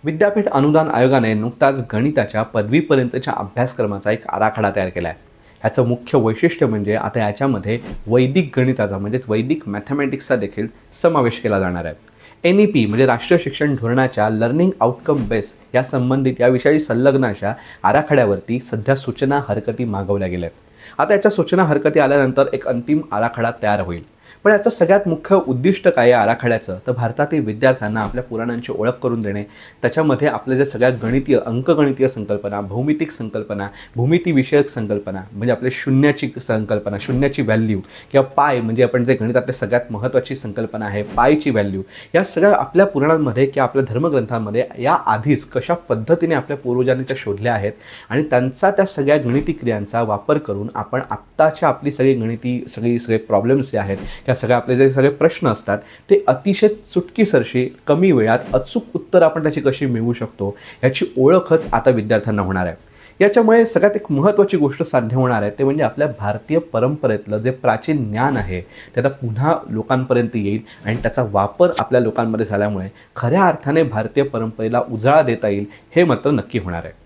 विद्यापीठ अनुदान आयोगाने नुकताच गणिताच्या पदवीपर्यंतच्या अभ्यासक्रमाचा एक आराखडा तयार केला आहे. ह्याचं मुख्य वैशिष्ट्य म्हणजे आता याच्यामध्ये वैदिक गणिताचा म्हणजेच वैदिक मॅथमॅटिक्सचा देखील समावेश केला जाणार आहे. NEP म्हणजे राष्ट्रीय शिक्षण धोरणाच्या लर्निंग आउटकम बेस या संबंधित याविषयी संलग्न अशा आराखड्यावरती सध्या सूचना हरकती मागवल्या गेल्या आहेत. आता याच्या सूचना हरकती आल्यानंतर एक अंतिम आराखडा तयार होईल. पण याचं सगळ्यात मुख्य उद्दिष्ट काय या आराखड्याचं, तर भारतातील विद्यार्थ्यांना आपल्या पुराणांची ओळख करून देणे, त्याच्यामध्ये आपल्या ज्या सगळ्या गणितीय अंकगणितीय संकल्पना, भौमितिक संकल्पना, भूमितीविषयक संकल्पना म्हणजे आपल्या शून्याची संकल्पना, शून्याची व्हॅल्यू किंवा पाय म्हणजे आपण जे गणितातले सगळ्यात महत्त्वाची संकल्पना आहे पायची व्हॅल्यू, या सगळ्या आपल्या पुराणांमध्ये किंवा आपल्या धर्मग्रंथांमध्ये या आधीच कशा पद्धतीने आपल्या पूर्वजांनी त्या शोधल्या आहेत आणि त्यांचा त्या सगळ्या गणिती क्रियांचा वापर करून आपण आत्ताच्या आपली सगळे प्रॉब्लेम्स जे आहेत किंवा सगळे आपले जे सगळे प्रश्न असतात ते अतिशय चुटकीसरशी कमी वेळात अचूक उत्तर आपण त्याची कशी मिळवू शकतो याची ओळखच आता विद्यार्थ्यांना होणार आहे. याच्यामुळे सगळ्यात एक महत्त्वाची गोष्ट साध्य होणार आहे ते म्हणजे आपल्या भारतीय परंपरेतलं जे प्राचीन ज्ञान आहे ते आता पुन्हा लोकांपर्यंत येईल आणि त्याचा वापर आपल्या लोकांमध्ये झाल्यामुळे खऱ्या अर्थाने भारतीय परंपरेला उजाळा देता येईल हे मात्र नक्की होणार आहे.